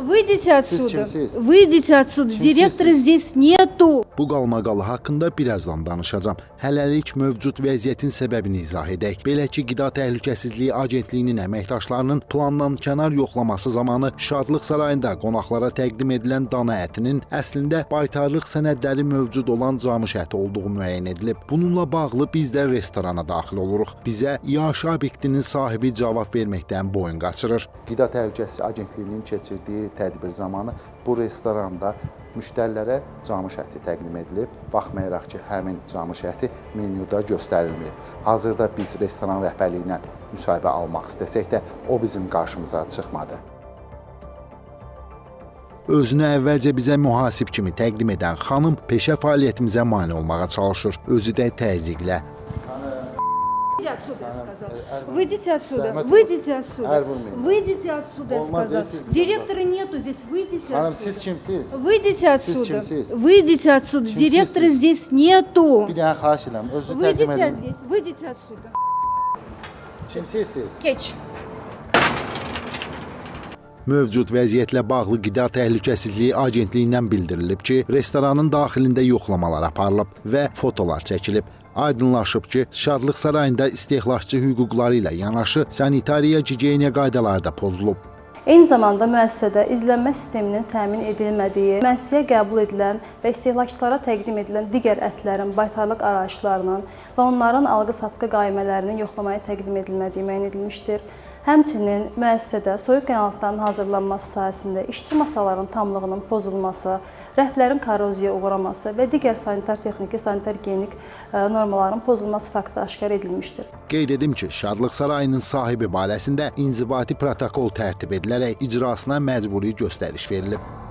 Выйдите отсюда. kimsiz? Выйдите отсюда. Директора здесь нету. Bu qalmaqalı haqqında birazdan danışacağam. Hələlik mövcud vəziyyətin səbəbini izah edək. Belə ki, Qida Təhlükəsizliyi Agentliyinin əməkdaşlarının plandan kənar yoxlaması zamanı Şadlıq Sarayında qonaqlara təqdim edilən dana ətinin əslində baytarlıq sənədləri mövcud olan camış əti olduğu müəyyən edilib. Bununla bağlı biz də restorana daxil oluruq. Bizə iaşə obyektinin sahibi cavab verməkdən boyun qaçırır. Qida Təhlükəsizliyi Agentliyinin keçirdiyi tədbir zamanı bu restoranda müştərilərə camış əti təqdim edilib. Baxmayaraq ki, həmin camış əti menyuda göstərilməyib. Hazırda biz restoran rəhbərliyi ilə müsahibə almaq istəsək də o bizim qarşımıza çıxmadı. Özünü əvvəlcə bizə mühasib kimi təqdim edən xanım peşə fəaliyyətimizə mane olmağa çalışır. Özü də təzyiqlə. Выйдите отсюда, я сказал. Выйдите отсюда. Выйдите отсюда. Выйдите отсюда, я сказал. Директора нету здесь. Выйдите Hanım siz отсюда. kimsiz? Выйдите отсюда. kimsiz? Выйдите отсюда. Директора здесь нету. Bir dənə xahiş edirəm, özünü təqdim Выйдите edin. здесь. Выйдите отсюda. Kimsiz siz? Geç. Mövcud vəziyyətlə bağlı Qida Təhlükəsizliyi Agentliyindən bildirilib ki, restoranın daxilində yoxlamalar aparılıb və fotolar çəkilib. Aydınlaşıb ki, Şadlıq Sarayında istehlakçı hüquqları ilə yanaşı sanitariya-gigiyeniya qaydaları da pozulub. Eyni zamanda müəssisədə izlənmə sisteminin təmin edilmədiyi, müəssisəyə qəbul edilən və istehlakçılara təqdim edilən digər ətlərin baytarlıq arayışlarının və onların alqı-satqı qaymələrinin yoxlamaya təqdim edilmədiyi müəyyən edilmişdir. Həmçinin müəssisədə soyuq qənalıqların hazırlanması sahəsində işçi masaların tamlığının pozulması, rəflərin koroziyaya uğraması və digər sanitar-texniki, sanitar-gigiyenik normaların pozulması faktı aşkar edilmişdir. Qeyd edim ki, Şadlıq Sarayının sahibi barəsində inzibati protokol tərtib edilərək icrasına məcburi göstəriş verilib.